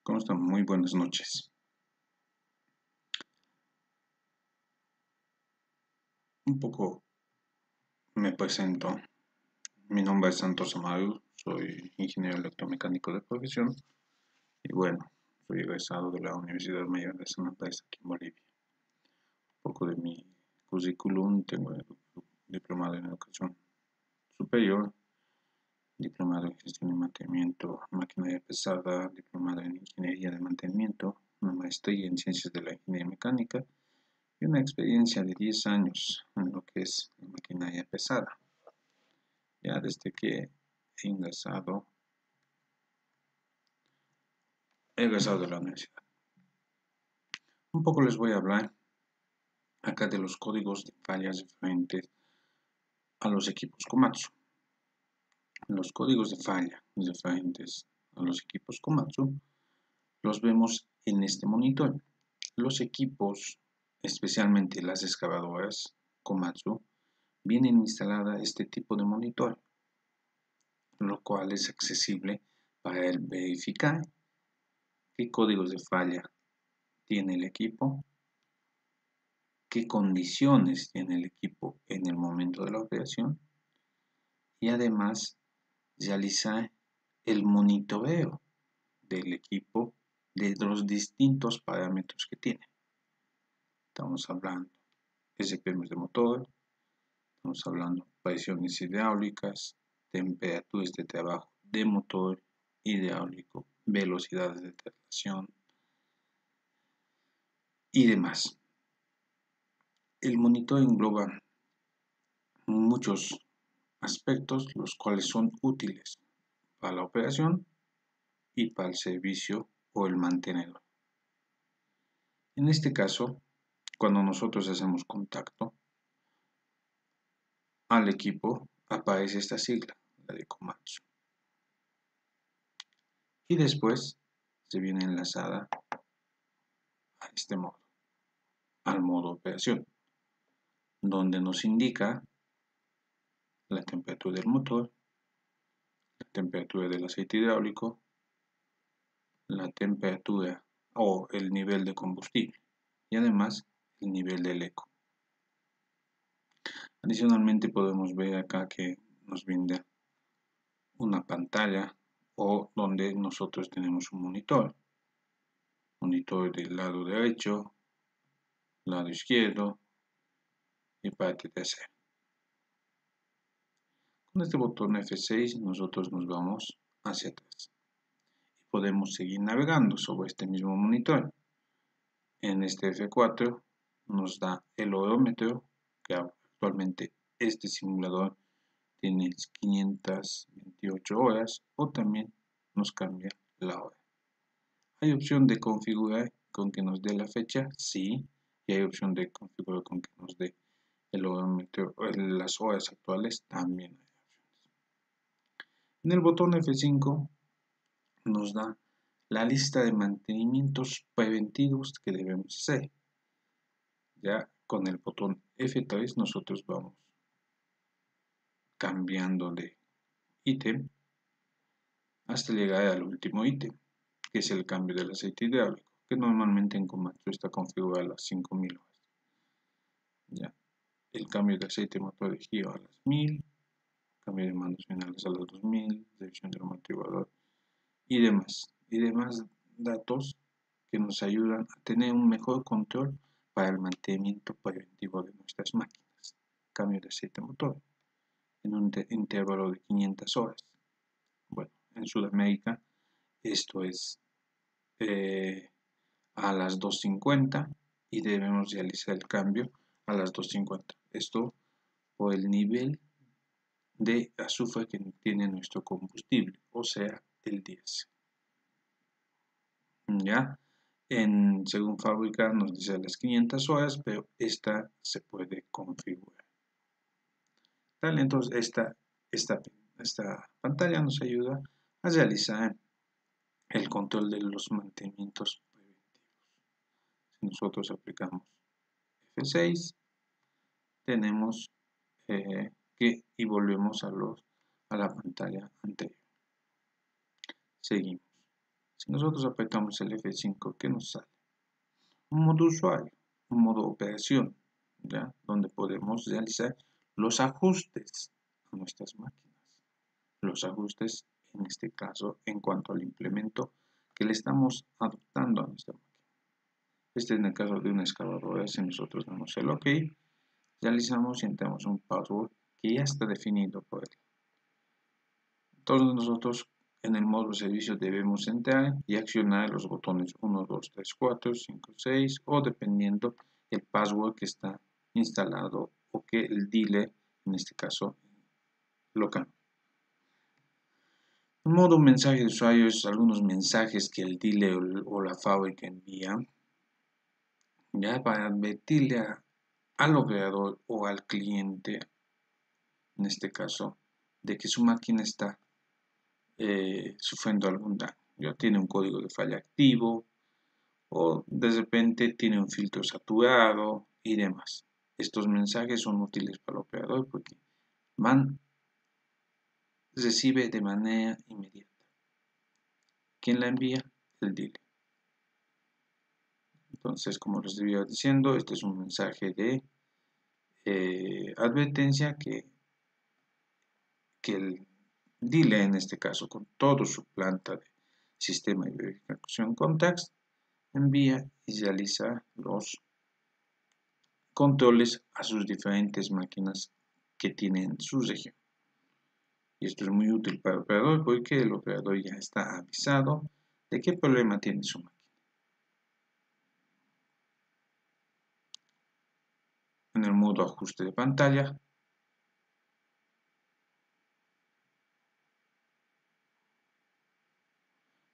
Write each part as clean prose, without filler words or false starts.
¿Cómo están? Muy buenas noches. Un poco me presento. Mi nombre es Santos Amaru, soy ingeniero electromecánico de profesión y bueno, soy egresado de la Universidad Mayor de San Andrés aquí en Bolivia. Un poco de mi currículum: tengo diplomado en educación superior, diplomado en gestión y mantenimiento de maquinaria pesada, diplomado en ingeniería de mantenimiento, una maestría en ciencias de la ingeniería mecánica y una experiencia de 10 años en lo que es la maquinaria pesada. Ya desde que he ingresado de la universidad. Un poco les voy a hablar acá de los códigos de fallas referentes a los equipos Komatsu. Los códigos de falla referentes a los equipos Komatsu los vemos en este monitor. Los equipos, especialmente las excavadoras Komatsu, vienen instalada este tipo de monitor, lo cual es accesible para verificar qué códigos de falla tiene el equipo, qué condiciones tiene el equipo en el momento de la operación y además realizar el monitoreo del equipo de los distintos parámetros que tiene. Estamos hablando de RPMs de motor, estamos hablando de presiones hidráulicas, temperaturas de trabajo de motor hidráulico, velocidades de traslación y demás. El monitor engloba muchos aspectos, los cuales son útiles para la operación y para el servicio o el mantenedor. En este caso, cuando nosotros hacemos contacto al equipo, aparece esta sigla, la de Komatsu, y después se viene enlazada a este modo, al modo operación, donde nos indica la temperatura del motor, la temperatura del aceite hidráulico, la temperatura o el nivel de combustible y además el nivel del eco. Adicionalmente podemos ver acá que nos brinda una pantalla o donde nosotros tenemos un monitor del lado derecho, lado izquierdo y parte trasera. Con este botón F6 nosotros nos vamos hacia atrás y podemos seguir navegando sobre este mismo monitor. En este F4 nos da el odómetro, que actualmente este simulador tiene 528 horas, o también nos cambia la hora. Hay opción de configurar con que nos dé la fecha, sí, y hay opción de configurar con que nos dé el odómetro, las horas actuales, también hay opciones. En el botón F5 nos da la lista de mantenimientos preventivos que debemos hacer. Ya con el botón F3 nosotros vamos cambiando de ítem hasta llegar al último ítem, que es el cambio del aceite hidráulico, que normalmente en Komatsu está configurado a las 5000 horas. Ya, el cambio de aceite motor de giro a las 1000, cambio de mandos finales a las 2000, dirección del amortiguador y demás datos que nos ayudan a tener un mejor control para el mantenimiento preventivo de nuestras máquinas. Cambio de aceite motor en un intervalo de 500 horas. Bueno, en Sudamérica esto es a las 2:50 y debemos realizar el cambio a las 2:50. Esto por el nivel de azufre que tiene nuestro combustible, o sea, el diésel. ¿Ya? Según fábrica nos dice las 500 horas, pero esta se puede configurar. ¿Tal? Entonces, esta pantalla nos ayuda a realizar el control de los mantenimientos preventivos. Si nosotros aplicamos F6, tenemos y volvemos a la pantalla anterior. Seguimos. Si nosotros apretamos el F5, ¿qué nos sale? Un modo usuario, un modo operación, ¿ya? Donde podemos realizar los ajustes a nuestras máquinas. Los ajustes, en este caso, en cuanto al implemento que le estamos adoptando a nuestra máquina. Este es en el caso de una excavadora. Si nosotros damos el OK, realizamos y entramos un password que ya está definido por él. Entonces nosotros en el modo servicio debemos entrar y accionar los botones 1, 2, 3, 4, 5, 6 o dependiendo el password que está instalado o que el dealer, en este caso, lo cambie. El modo mensaje de usuario es algunos mensajes que el dealer o la fábrica envía, ya para advertirle al operador o al cliente, en este caso, de que su máquina está sufriendo algún daño. Ya tiene un código de falla activo o de repente tiene un filtro saturado y demás. Estos mensajes son útiles para el operador porque recibe de manera inmediata. ¿Quién la envía? El dealer. Entonces, como les iba diciendo, este es un mensaje de advertencia que el dealer, en este caso, con toda su planta de sistema de verificación Contact, envía y realiza los controles a sus diferentes máquinas que tienen en su región. Y esto es muy útil para el operador porque el operador ya está avisado de qué problema tiene su máquina. En el modo ajuste de pantalla,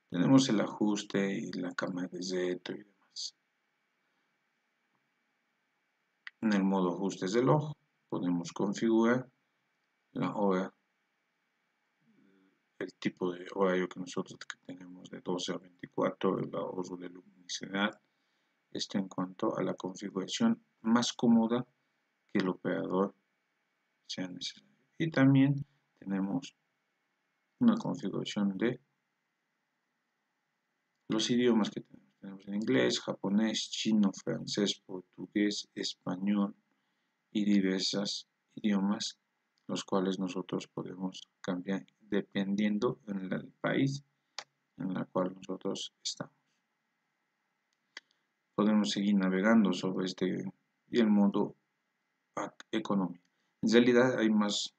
tenemos el ajuste y la cámara de retro y demás. En el modo ajustes de log podemos configurar la hora, el tipo de horario que nosotros tenemos de 12 a 24, el ahorro de luminosidad. Esto en cuanto a la configuración más cómoda que el operador sea necesario. Y también tenemos una configuración de los idiomas que tenemos. Tenemos en inglés, japonés, chino, francés, portugués, español y diversos idiomas, los cuales nosotros podemos cambiar dependiendo del país en el cual nosotros estamos. Podemos seguir navegando sobre y el modo economía. En realidad hay más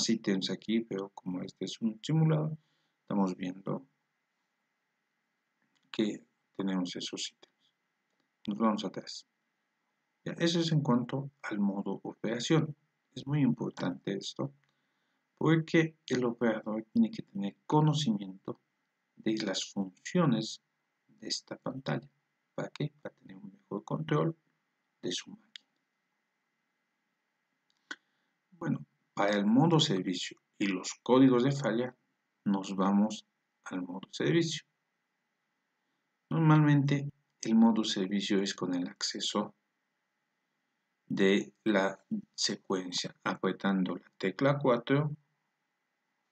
ítems aquí, pero como este es un simulador, estamos viendo que tenemos esos ítems. Nos vamos atrás. Ya, eso es en cuanto al modo operación. Es muy importante esto porque el operador tiene que tener conocimiento de las funciones de esta pantalla. ¿Para qué? Para tener un mejor control de su máquina. Bueno, para el modo servicio y los códigos de falla, nos vamos al modo servicio. Normalmente el modo servicio es con el acceso de la secuencia, apretando la tecla 4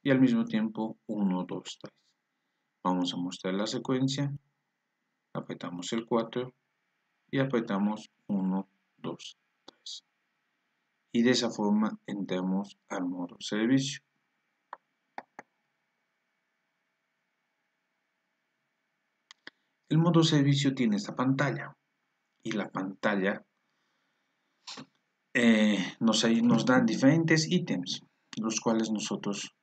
y al mismo tiempo 1, 2, 3. Vamos a mostrar la secuencia, apretamos el 4 y apretamos 1, 2, 3. Y de esa forma entramos al modo servicio. El modo servicio tiene esta pantalla y la pantalla nos da diferentes ítems, los cuales nosotros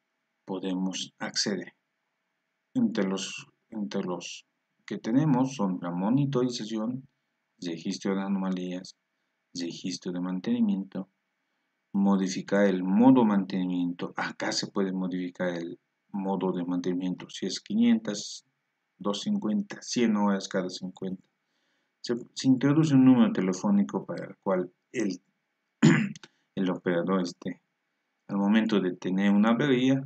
podemos acceder. Entre los que tenemos son la monitorización, registro de anomalías, registro de mantenimiento, modificar el modo mantenimiento. Acá se puede modificar el modo de mantenimiento si es 500, 250, 100 horas cada 50. Se introduce un número telefónico para el cual el operador al momento de tener una avería,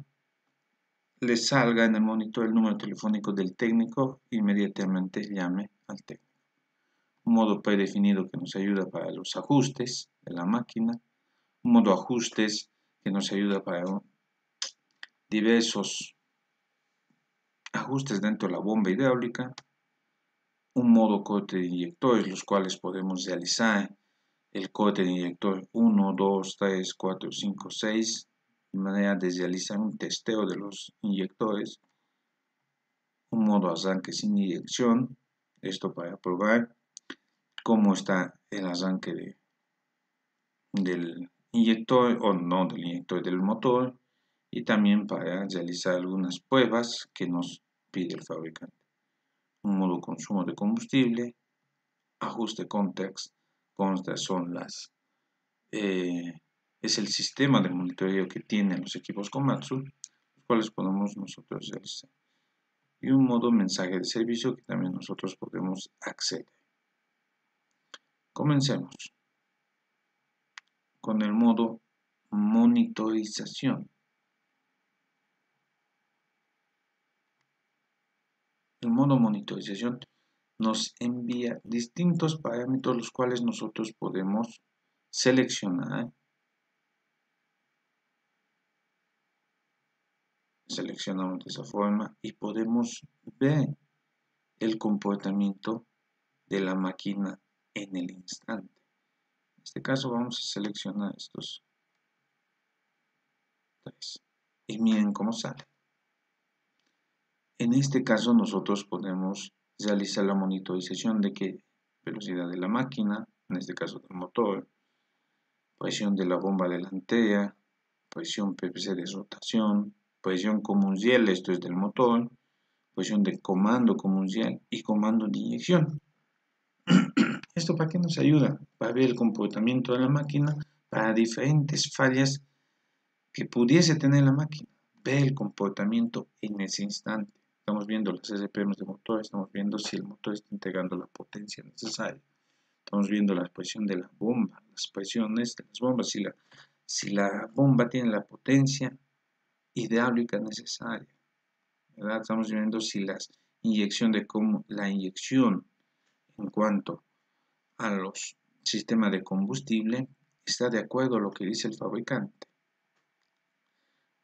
le salga en el monitor el número telefónico del técnico, inmediatamente llame al técnico. Un modo predefinido que nos ayuda para los ajustes de la máquina, un modo ajustes que nos ayuda para diversos ajustes dentro de la bomba hidráulica, un modo corte de inyectores, los cuales podemos realizar el corte de inyector 1, 2, 3, 4, 5, 6, de manera de realizar un testeo de los inyectores, un modo arranque sin inyección, esto para probar cómo está el arranque del inyector o no del inyector del motor, y también para realizar algunas pruebas que nos pide el fabricante. Un modo consumo de combustible, ajuste context, son es el sistema de monitoreo que tienen los equipos Komatsu, los cuales podemos nosotros realizar. Y un modo mensaje de servicio que también nosotros podemos acceder. Comencemos con el modo monitorización. El modo monitorización nos envía distintos parámetros los cuales nosotros podemos seleccionar. Seleccionamos de esa forma y podemos ver el comportamiento de la máquina en el instante. En este caso vamos a seleccionar estos tres y miren cómo sale. En este caso nosotros podemos realizar la monitorización de qué velocidad de la máquina, en este caso del motor, presión de la bomba delantera, presión PPC de rotación, presión comunzial, esto es del motor, presión de comando comunzial y comando de inyección. ¿Esto para qué nos ayuda? Para ver el comportamiento de la máquina, para diferentes fallas que pudiese tener la máquina. Ver el comportamiento en ese instante. Estamos viendo las RPMs de motor, estamos viendo si el motor está integrando la potencia necesaria. Estamos viendo la presión de la bomba, las presiones de las bombas, si la bomba tiene la potencia hidráulica necesaria. ¿Verdad? Estamos viendo si la inyección en cuanto a los sistemas de combustible está de acuerdo a lo que dice el fabricante.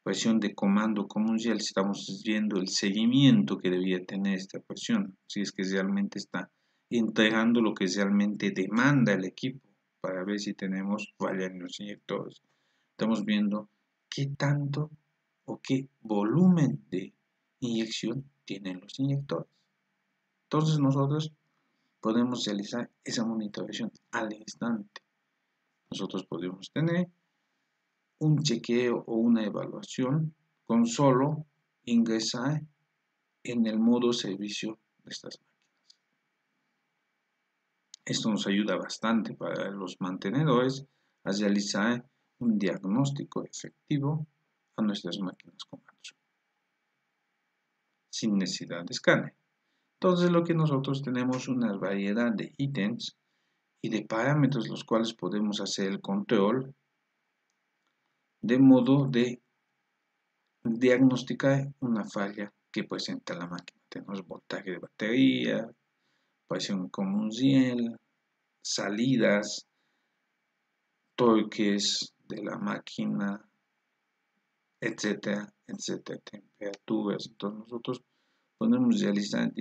Presión de comando comunzial, estamos viendo el seguimiento que debía tener esta presión, si es que realmente está entregando lo que realmente demanda el equipo, para ver si tenemos falla en los inyectores. Estamos viendo qué tanto o qué volumen de inyección tienen los inyectores. Entonces nosotros podemos realizar esa monitorización al instante. Nosotros podemos tener un chequeo o una evaluación con solo ingresar en el modo servicio de estas máquinas. Esto nos ayuda bastante para los mantenedores a realizar un diagnóstico efectivo a nuestras máquinas Komatsu sin necesidad de escáner. Entonces lo que nosotros tenemos una variedad de ítems y de parámetros los cuales podemos hacer el control de modo de diagnosticar una falla que presenta la máquina. Tenemos voltaje de batería, presión comunzial, salidas, torques de la máquina, etcétera, etcétera, temperaturas. Entonces nosotros podemos realizar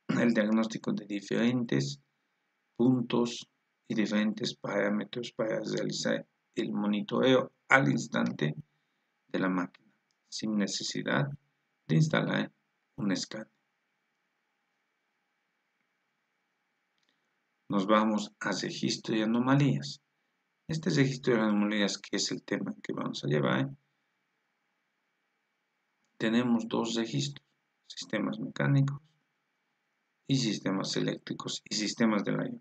el diagnóstico de diferentes puntos y diferentes parámetros para realizar el monitoreo al instante de la máquina, sin necesidad de instalar un escáner. Nos vamos a registro de anomalías. Este registro de anomalías, que es el tema que vamos a llevar, tenemos dos registros: sistemas mecánicos y sistemas eléctricos y sistemas del aire.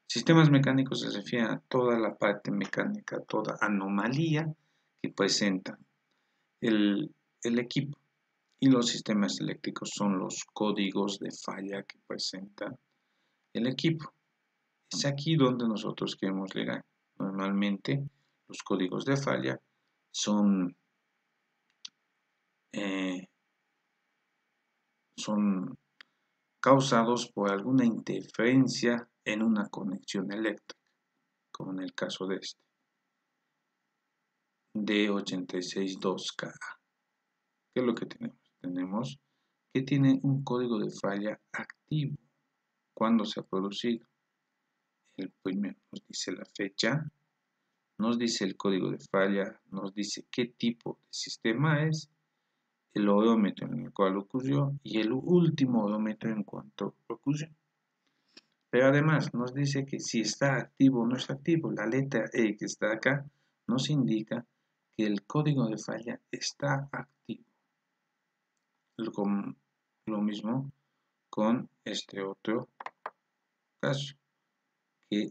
Sistemas mecánicos se refiere a toda la parte mecánica, toda anomalía que presenta el equipo. Y los sistemas eléctricos son los códigos de falla que presenta el equipo. Es aquí donde nosotros queremos llegar. Normalmente los códigos de falla son causados por alguna interferencia en una conexión eléctrica, como en el caso de este, D862K. ¿Qué es lo que tenemos? Tenemos que tiene un código de falla activo. ¿Cuándo se ha producido? El primero nos dice la fecha, nos dice el código de falla, nos dice qué tipo de sistema es, el odómetro en el cual ocurrió y el último odómetro en cuanto ocurrió. Pero además nos dice que si está activo o no está activo. La letra E que está acá nos indica que el código de falla está activo. Lo mismo con este otro caso, que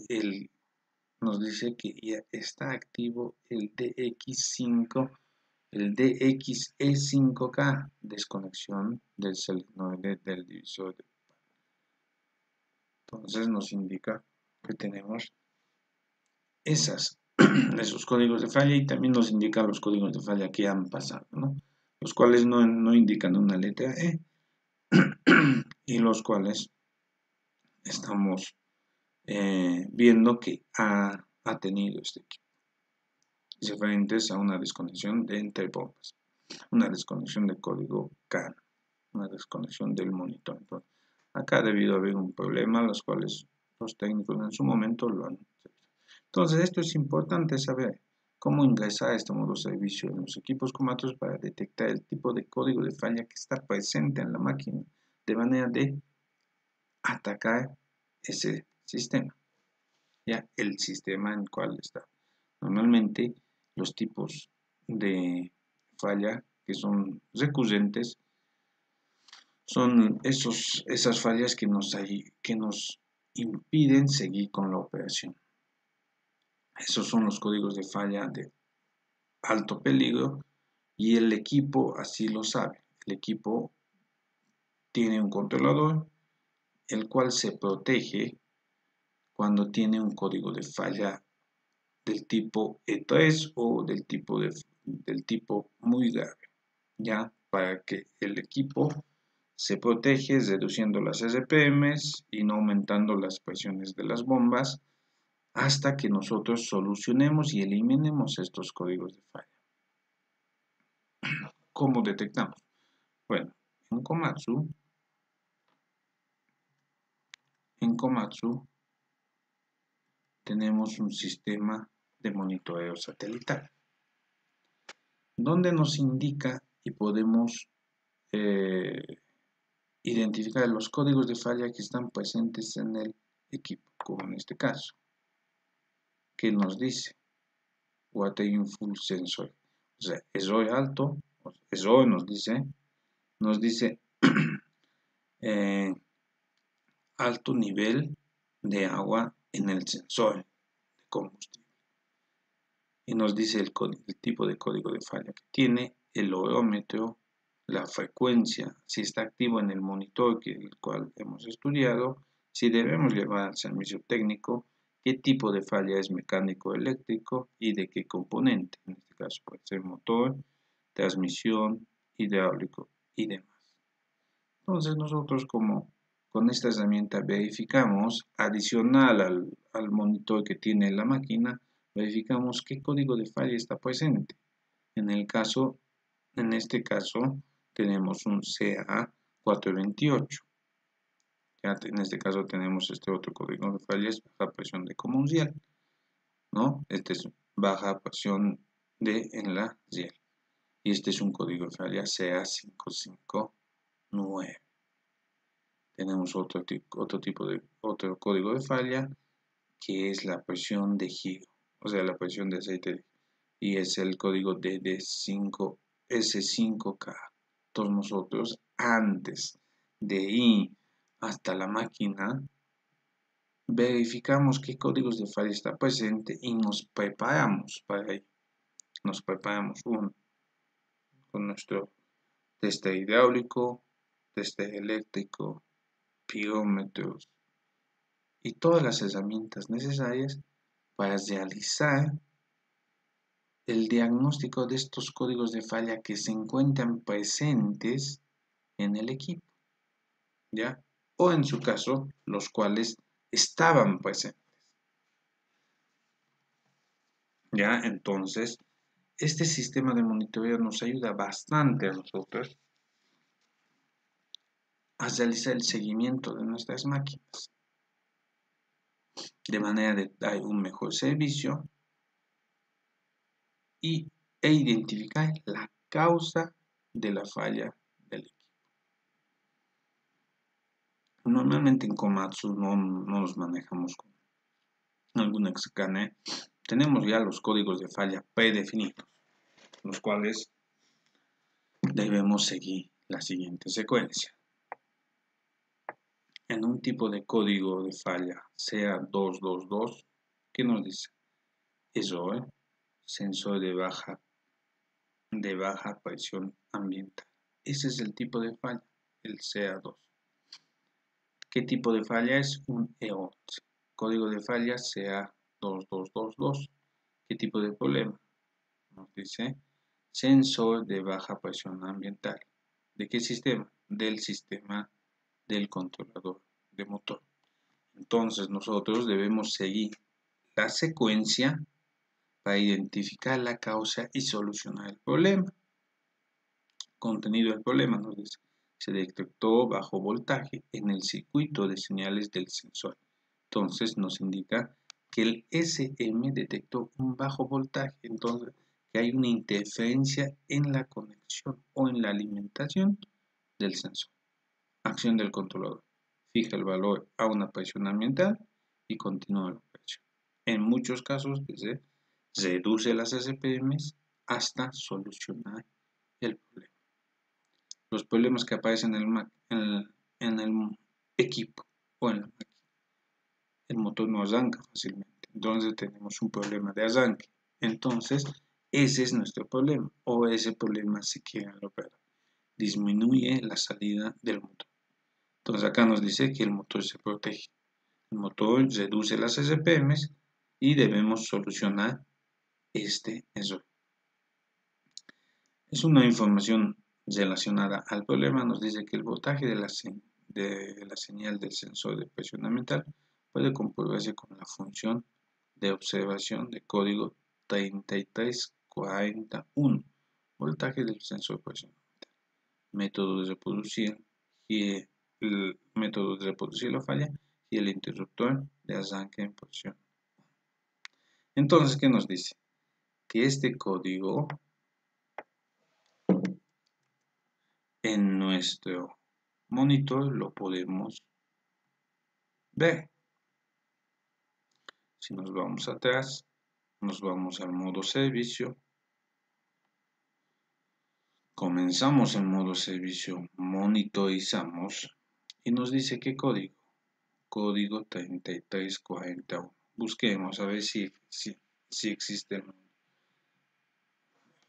nos dice que ya está activo el DX5, el DXE5K, desconexión del solenoide del divisor de par. Entonces nos indica que tenemos esos códigos de falla y también nos indica los códigos de falla que han pasado, ¿no? Los cuales no indican una letra E y los cuales estamos viendo que ha tenido este equipo, referentes a una desconexión de entre bombas, una desconexión de código CAN, una desconexión del monitor. Entonces, acá ha debido haber un problema, los cuales los técnicos en su momento lo han. Entonces, esto es importante saber cómo ingresar a este modo de servicio en los equipos Komatsu para detectar el tipo de código de falla que está presente en la máquina, de manera de atacar ese sistema, ya el sistema en el cual está. Normalmente los tipos de falla que son recurrentes son esas fallas que nos impiden seguir con la operación. Esos son los códigos de falla de alto peligro y el equipo así lo sabe. El equipo tiene un controlador el cual se protege cuando tiene un código de falla del tipo E3 o del tipo muy grave, ya para que el equipo se protege reduciendo las RPMs y no aumentando las presiones de las bombas hasta que nosotros solucionemos y eliminemos estos códigos de falla. ¿Cómo detectamos? Bueno, en Komatsu tenemos un sistema de monitoreo satelital donde nos indica y podemos identificar los códigos de falla que están presentes en el equipo, como en este caso, que nos dice Water Full Sensor, o sea, error alto, error nos dice alto nivel de agua en el sensor de combustible y nos dice el tipo de código de falla que tiene, el odómetro, la frecuencia, si está activo en el monitor el cual hemos estudiado, si debemos llevar al servicio técnico, qué tipo de falla es mecánico eléctrico y de qué componente, en este caso puede ser motor, transmisión, hidráulico y demás. Entonces nosotros con esta herramienta verificamos, adicional al monitor que tiene la máquina, verificamos qué código de falla está presente. En este caso tenemos un CA428. Ya en este caso tenemos este otro código de falla, es baja presión de comunidad, ¿no? Este es baja presión en la riel. Y este es un código de falla CA559. Tenemos otro código de falla que es la presión de giro, o sea, la presión de aceite, y es el código DD5S5K. Todos nosotros, antes de ir hasta la máquina, verificamos qué códigos de falla está presente y nos preparamos para ello. Nos preparamos con nuestro tester hidráulico, tester eléctrico, pirómetros y todas las herramientas necesarias para realizar el diagnóstico de estos códigos de falla que se encuentran presentes en el equipo, ¿ya? O en su caso, los cuales estaban presentes, ¿ya? Entonces, este sistema de monitoreo nos ayuda bastante a nosotros a realizar el seguimiento de nuestras máquinas, de manera de dar un mejor servicio e identificar la causa de la falla del equipo. Normalmente en Komatsu no nos manejamos con algún escáner. Tenemos ya los códigos de falla predefinidos, los cuales debemos seguir la siguiente secuencia. En un tipo de código de falla, sea 222, ¿qué nos dice? Eso, sensor de baja presión ambiental. Ese es el tipo de falla, el CA2. ¿Qué tipo de falla es? Un E11. Código de falla CA2222. ¿Qué tipo de problema? Nos dice sensor de baja presión ambiental. ¿De qué sistema? Del sistema del controlador de motor. Entonces nosotros debemos seguir la secuencia para identificar la causa y solucionar el problema. Contenido del problema nos dice, se detectó bajo voltaje en el circuito de señales del sensor. Entonces nos indica que el SM detectó un bajo voltaje, entonces que hay una interferencia en la conexión o en la alimentación del sensor. Acción del controlador. Fija el valor a una presión ambiental y continúa la operación. En muchos casos se reduce las SPMs hasta solucionar el problema. Los problemas que aparecen en el equipo o en la máquina. El motor no arranca fácilmente, entonces tenemos un problema de arranque. Entonces, ese es nuestro problema, o ese problema se quiere lograr. Disminuye la salida del motor. Entonces acá nos dice que el motor se protege. El motor reduce las SPMs y debemos solucionar este error. Es una información relacionada al problema. Nos dice que el voltaje de la señal del sensor de presión ambiental puede comprobarse con la función de observación de código 3341, voltaje del sensor de presión ambiental. Método de reproducir la falla y el interruptor de arranque en posición. Entonces, ¿qué nos dice? Que este código en nuestro monitor lo podemos ver. Si nos vamos atrás, nos vamos al modo servicio. Comenzamos en modo servicio, monitorizamos y nos dice qué código. Código 3341. Busquemos a ver si existe el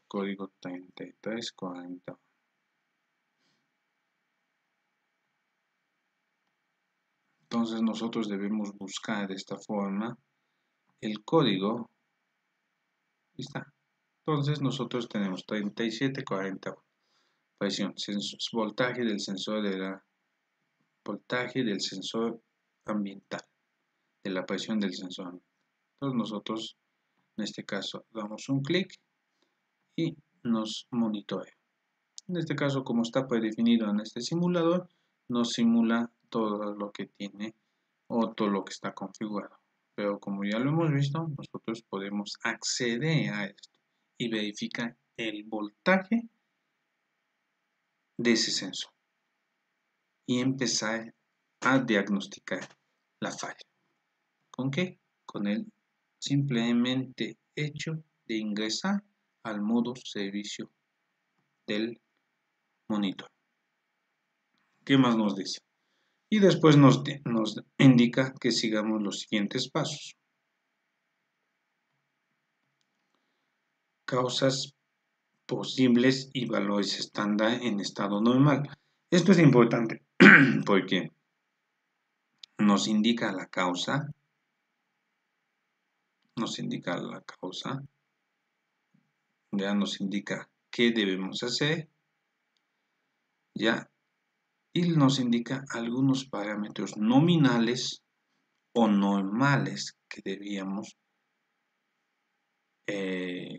código 3340. Entonces nosotros debemos buscar de esta forma el código. Está. Entonces nosotros tenemos 3740. Presión, voltaje del sensor voltaje del sensor ambiental, de la presión del sensor ambiental. Entonces nosotros en este caso damos un clic y nos monitorea. En este caso, como está predefinido en este simulador, nos simula todo lo que tiene o todo lo que está configurado. Pero como ya lo hemos visto, nosotros podemos acceder a esto y verificar el voltaje de ese sensor y empezar a diagnosticar la falla. ¿Con qué? Con el simplemente hecho de ingresar al modo servicio del monitor. ¿Qué más nos dice? Y después nos indica que sigamos los siguientes pasos. Causas posibles y valores estándar en estado normal. Esto es importante porque nos indica la causa, ya nos indica qué debemos hacer, ya, y nos indica algunos parámetros nominales o normales que debíamos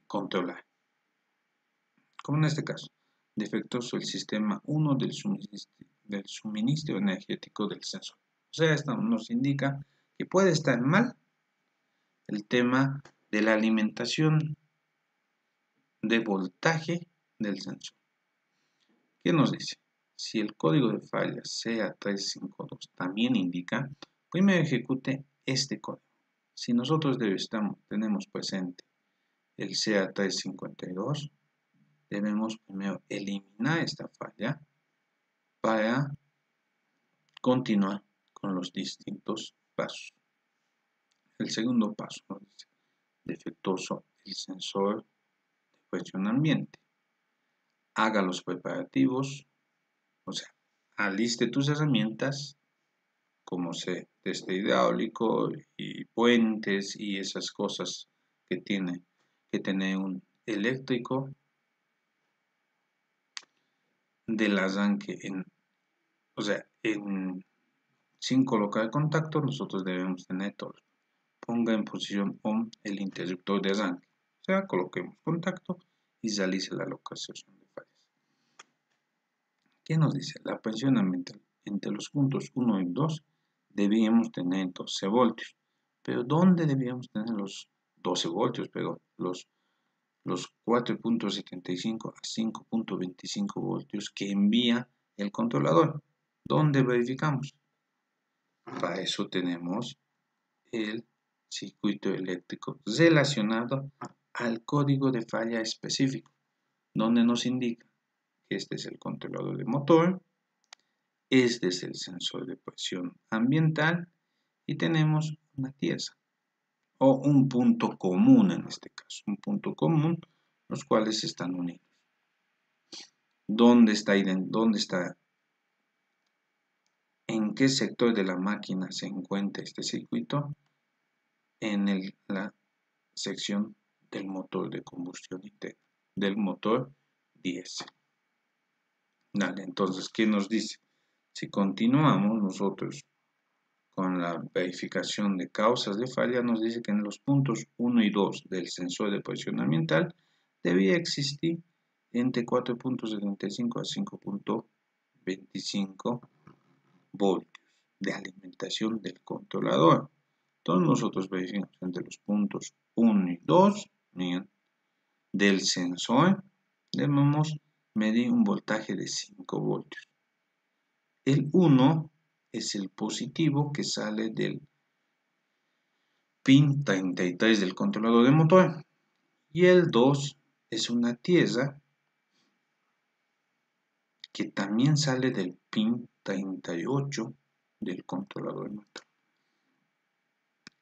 controlar. Como en este caso, defectuoso el sistema 1 del suministro energético del sensor. O sea, esto nos indica que puede estar mal el tema de la alimentación de voltaje del sensor. ¿Qué nos dice? Si el código de falla CA352 también indica, primero ejecute este código. Si nosotros tenemos presente el CA352, debemos primero eliminar esta falla para continuar con los distintos pasos. El segundo paso nos dice, defectuoso el sensor de presión ambiente. Haga los preparativos, o sea, aliste tus herramientas, como teste hidráulico y puentes y esas cosas que tiene que tener un eléctrico del arranque sin colocar contacto. Nosotros debemos tener todo. Ponga en posición ON el interruptor de arranque, o sea, coloquemos contacto y realice la localización de fallas. ¿Qué nos dice? La presión ambiental entre los puntos 1 y 2 debíamos tener 12 voltios. Pero ¿dónde debíamos tener los 12 voltios? Pero los 4.75 a 5.25 voltios que envía el controlador. ¿Dónde verificamos? Para eso tenemos el circuito eléctrico relacionado al código de falla específico, donde nos indica que este es el controlador de motor, este es el sensor de presión ambiental y tenemos una pieza o un punto común en este caso, un punto común, los cuales están unidos. ¿Dónde está? ¿En qué sector de la máquina se encuentra este circuito? En la sección del motor de combustión interna, del motor diésel. Dale, entonces, ¿qué nos dice? Si continuamos nosotros con la verificación de causas de falla, nos dice que en los puntos 1 y 2 del sensor de presión ambiental debía existir entre 4.75 a 5.25 voltios de alimentación del controlador. Entonces nosotros verificamos entre los puntos 1 y 2 del sensor, debemos medir un voltaje de 5 voltios. El 1 es el positivo que sale del pin 33 del controlador de motor y el 2 es una tierra que también sale del pin 38 del controlador de motor.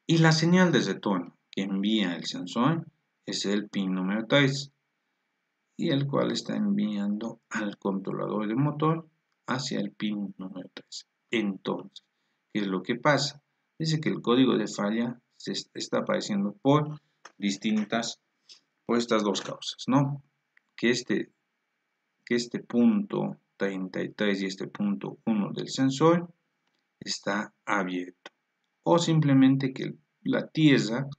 Y la señal de retorno que envía el sensor es el pin número 3 y el cual está enviando al controlador de motor hacia el pin número 3. Entonces, ¿qué es lo que pasa? Dice que el código de falla se está apareciendo por estas dos causas, ¿no? Que este punto 33 y este punto 1 del sensor está abierto. O simplemente que la tierra,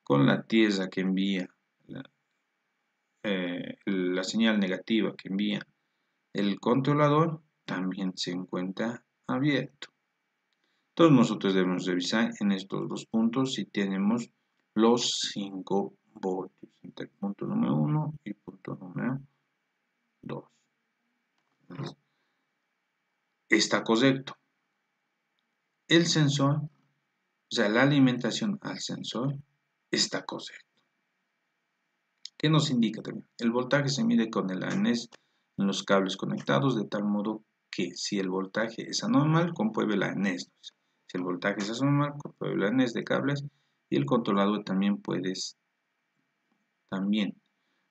con la tierra que envía la señal negativa que envía el controlador, también se encuentra abierto. Entonces nosotros debemos revisar en estos dos puntos si tenemos los 5 voltios entre el punto número 1 y el punto número 2. Está correcto. El sensor, o sea, la alimentación al sensor está correcto. ¿Qué nos indica también? El voltaje se mide con el arnés en los cables conectados de tal modo que si el voltaje es anormal, compruebe la ANES. Si el voltaje es anormal, compruebe la ANES de cables y el controlador también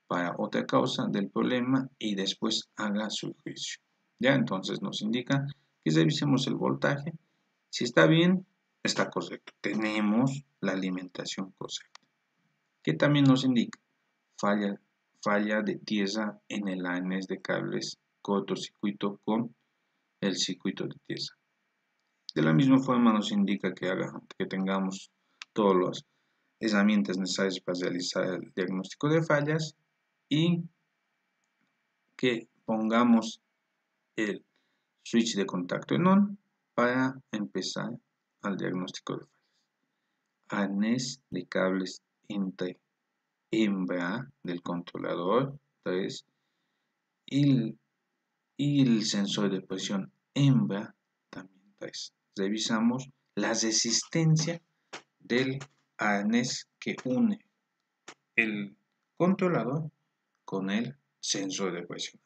para otra causa del problema y después haga su juicio. Ya, entonces nos indica que revisemos el voltaje. Si está bien, está correcto. Tenemos la alimentación correcta. ¿Qué también nos indica? Falla de tierra en el ANES de cables, cortocircuito con el circuito de tierra. De la misma forma nos indica que tengamos todas las herramientas necesarias para realizar el diagnóstico de fallas y que pongamos el switch de contacto en on para empezar al diagnóstico de fallas. ANES de cables entre hembra del controlador 3 y el sensor de presión hembra también 3. Revisamos la resistencia del ANES que une el controlador con el sensor de presión.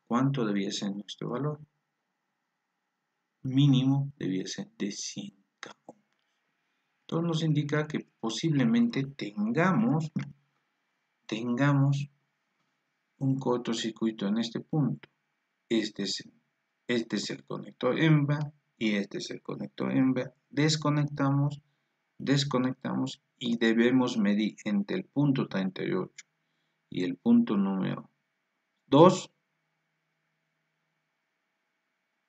¿Cuánto debía ser nuestro valor? Mínimo debía ser de 100 ohms. Entonces nos indica que posiblemente tengamos un cortocircuito en este punto. Este es el conector hembra y este es el conector hembra. Desconectamos y debemos medir entre el punto 38 y el punto número 2.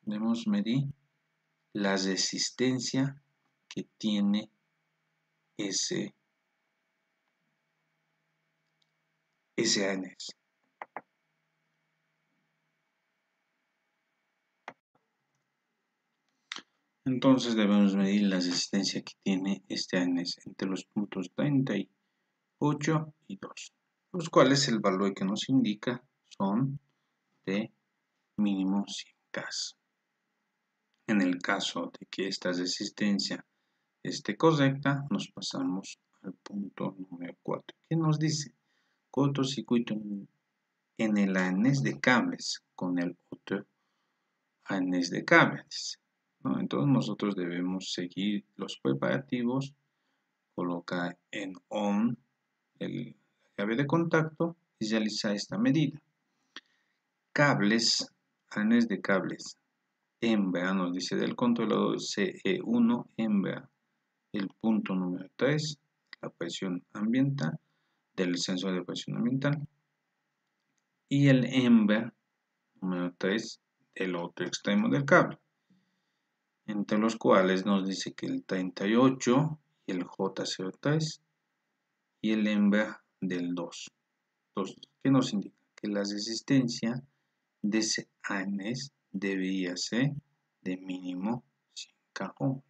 Debemos medir la resistencia que tiene ese ANES. Entonces debemos medir la resistencia que tiene este ANES entre los puntos 38 y 2, los cuales el valor que nos indica son de mínimo 100K. En el caso de que esta resistencia esté correcta, nos pasamos al punto número 4, que nos dice cortocircuito en el ANES de cables con el otro ANES de cables. ¿No? Entonces nosotros debemos seguir los preparativos, colocar en ON la llave de contacto y realizar esta medida. Cables, ANES de cables hembra, nos dice del controlador CE1 hembra, el punto número 3, la presión ambiental, del sensor de presión ambiental, y el hembra número 3 del otro extremo del cable, entre los cuales nos dice que el 38 y el J03 y el hembra del 2. Entonces, ¿qué nos indica? Que la resistencia de ese ANES debía ser de mínimo 100 ohms.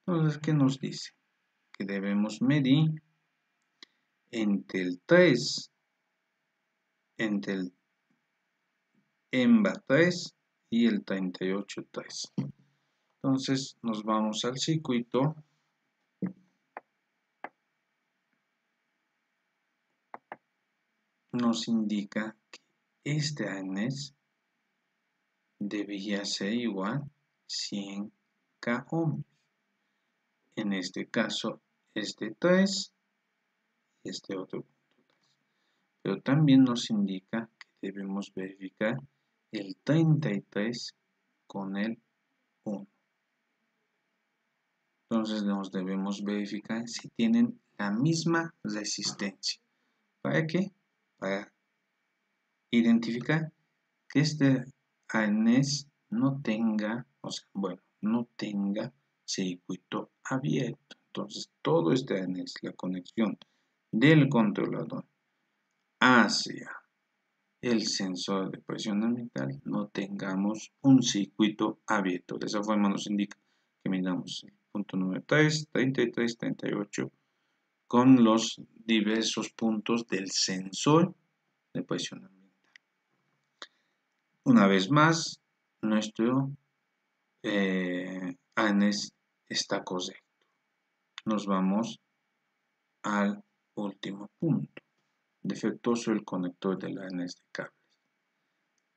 Entonces, ¿qué nos dice? Que debemos medir entre el 3, entre el hembra 3 y el 38.3. Entonces nos vamos al circuito. Nos indica que este ANES debía ser igual a 100K ohms. En este caso, este 3 y este otro punto 3. Pero también nos indica que debemos verificar el 33 con el 1. Entonces nos debemos verificar si tienen la misma resistencia. ¿Para qué? Para identificar que este ANES no tenga, no tenga circuito abierto. Entonces todo este ANES, la conexión del controlador hacia el sensor de presión ambiental, no tengamos un circuito abierto. De esa forma nos indica que midamos el punto número 3, 33, 38 con los diversos puntos del sensor de presión ambiental. Una vez más, nuestro ANES está correcto. Nos vamos al último punto. Defectuoso el conector del ANES de cables.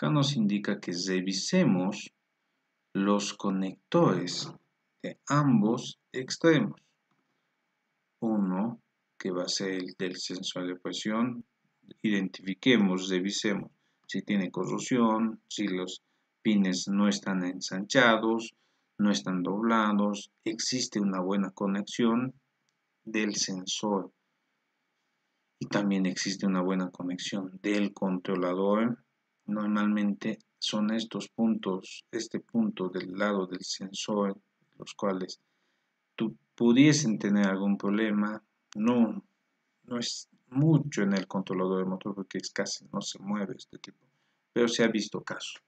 Acá nos indica que revisemos los conectores de ambos extremos. Uno, que va a ser el del sensor de presión, identifiquemos, revisemos si tiene corrosión, si los pines no están ensanchados, no están doblados, existe una buena conexión del sensor y también existe una buena conexión del controlador. Normalmente son estos puntos, este punto del lado del sensor, los cuales pudiesen tener algún problema. No es mucho en el controlador de motor porque es casi no se mueve este tipo, pero se ha visto casos.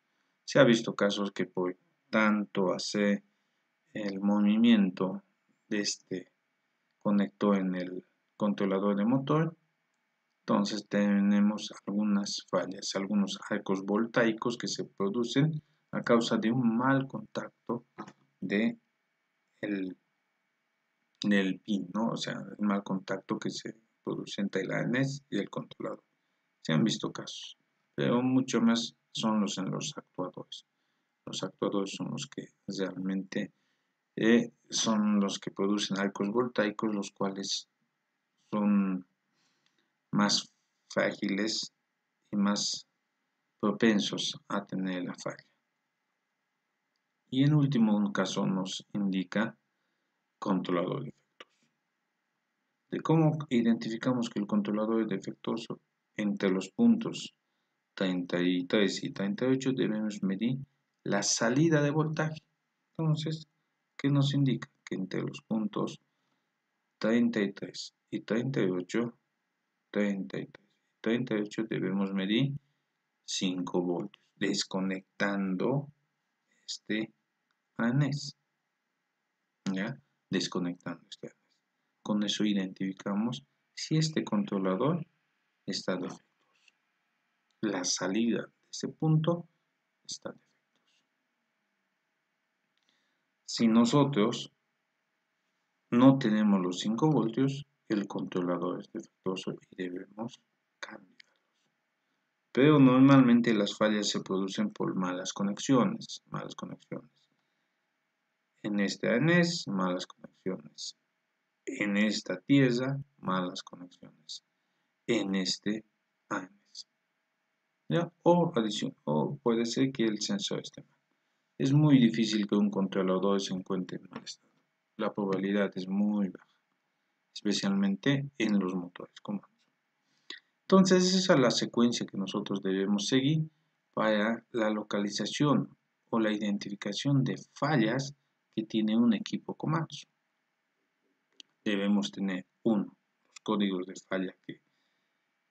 Se ha visto casos que por tanto hacer el movimiento de este conector en el controlador de motor, entonces tenemos algunas fallas, algunos arcos voltaicos que se producen a causa de un mal contacto de del pin, ¿no? O sea, el mal contacto que se produce entre el arnés y el controlador. Se han visto casos, pero mucho más son en los actuadores. Los actuadores son los que realmente son los que producen arcos voltaicos, los cuales son más frágiles y más propensos a tener la falla. Y en último caso nos indica controlador defectuoso. De cómo identificamos que el controlador es defectuoso. Entre los puntos 33 y 38 debemos medir la salida de voltaje. Entonces, ¿qué nos indica? Que entre los puntos 33 y 38, 33 y 38 debemos medir 5 voltios, desconectando este arnés. ¿Ya? Desconectando este arnés. Con eso identificamos si este controlador está defectuoso. La salida de ese punto está defectuosa. Si nosotros no tenemos los 5 voltios, el controlador es defectuoso y debemos cambiarlos. Pero normalmente las fallas se producen por malas conexiones. En este arnés, malas conexiones. En esta pieza, malas conexiones. En este arnés. ¿Ya? O puede ser que el sensor esté mal. Es muy difícil que un controlador se encuentre en mal estado. La probabilidad es muy baja, especialmente en los motores comunes. Entonces esa es la secuencia que nosotros debemos seguir para la localización o la identificación de fallas que tiene un equipo Komatsu. Debemos tener los códigos de falla que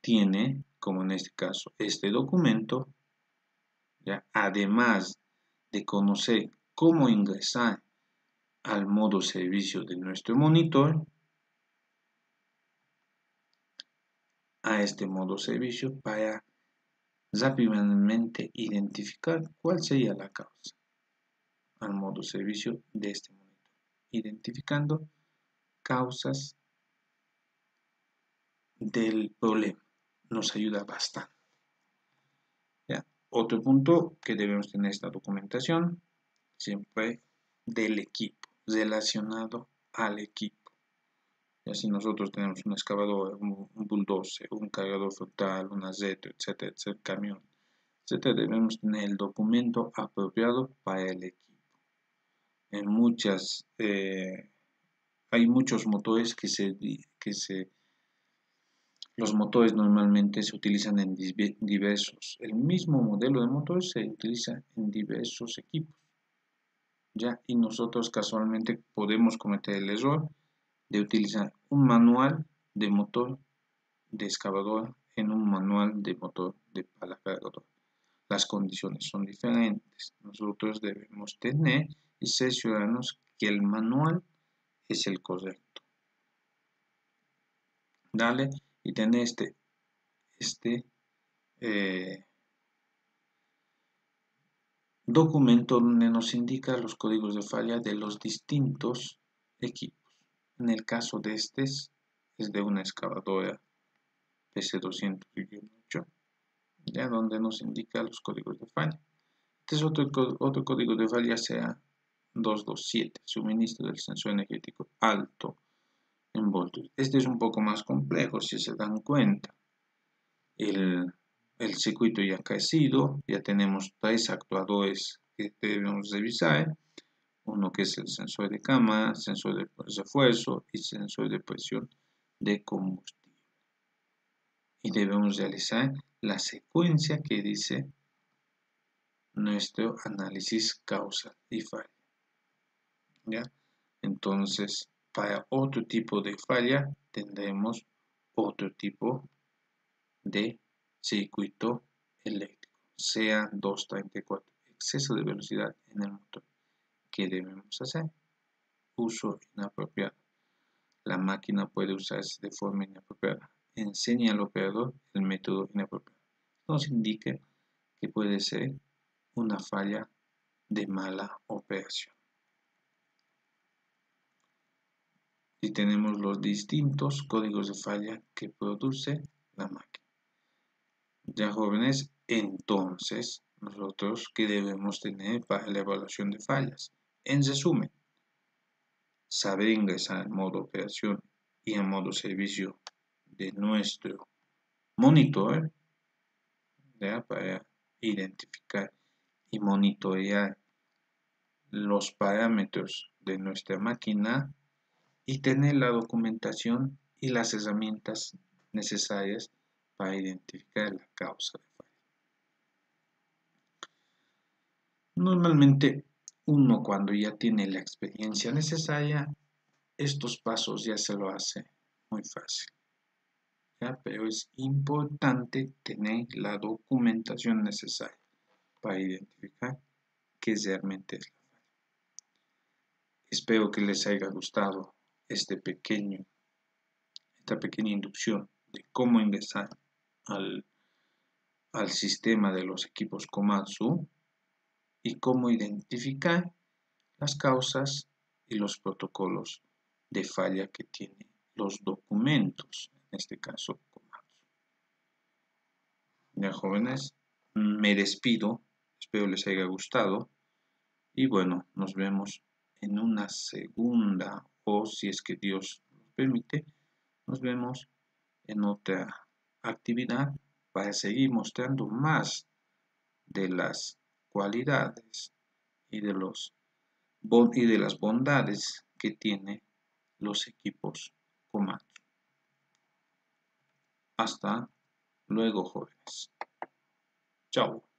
tiene, como en este caso este documento, ¿ya? Además de conocer cómo ingresar al modo servicio de nuestro monitor, a este modo servicio para rápidamente identificar cuál sería la causa al modo servicio de este monitor. Identificando causas del problema nos ayuda bastante. ¿Ya? Otro punto que debemos tener esta documentación siempre del equipo, relacionado al equipo. Ya si nosotros tenemos una excavadora, un bulldozer, un cargador frontal, una retro, etcétera, etcétera, camión, etcétera, debemos tener el documento apropiado para el equipo. Hay muchos motores los motores normalmente se utilizan en diversos, el mismo modelo de motor se utiliza en diversos equipos, ¿ya? Y nosotros casualmente podemos cometer el error de utilizar un manual de motor de excavadora en un manual de motor de pala cargador. Las condiciones son diferentes. Nosotros debemos tener y cerciorarnos que el manual es el correcto. Dale y tener este documento donde nos indica los códigos de falla de los distintos equipos. En el caso de es de una excavadora PC200-8, ya donde nos indica los códigos de falla. Este es otro código de falla, sea 227, suministro del sensor energético alto en voltios. Este es un poco más complejo, si se dan cuenta. El circuito ya crecido, ya tenemos 3 actuadores que debemos revisar. Uno que es el sensor de cámara, sensor de refuerzo y sensor de presión de combustible. Y debemos realizar la secuencia que dice nuestro análisis causal y falla. ¿Ya? Entonces, para otro tipo de falla tendremos otro tipo de circuito eléctrico, sea 234, exceso de velocidad en el motor. ¿Qué debemos hacer? Uso inapropiado. La máquina puede usarse de forma inapropiada. Enseña al operador el método inapropiado. Nos indica que puede ser una falla de mala operación. Y tenemos los distintos códigos de falla que produce la máquina. Ya jóvenes, entonces, nosotros, ¿qué debemos tener para la evaluación de fallas? En resumen, saber ingresar en modo operación y en modo servicio de nuestro monitor, ¿ya? Para identificar y monitorear los parámetros de nuestra máquina y tener la documentación y las herramientas necesarias para identificar la causa de falla. Normalmente uno, cuando ya tiene la experiencia necesaria, estos pasos ya se lo hace muy fácil, ¿ya? Pero es importante tener la documentación necesaria para identificar qué realmente es la falla. Espero que les haya gustado esta pequeña inducción de cómo ingresar al sistema de los equipos Komatsu y cómo identificar las causas y los protocolos de falla que tienen los documentos, en este caso Komatsu. Ya jóvenes, me despido, espero les haya gustado y bueno, nos vemos en una segunda, o si es que Dios nos permite, nos vemos en otra actividad para seguir mostrando más de las cualidades y de las bondades que tiene los equipos Komatsu. Hasta luego, jóvenes. Chao.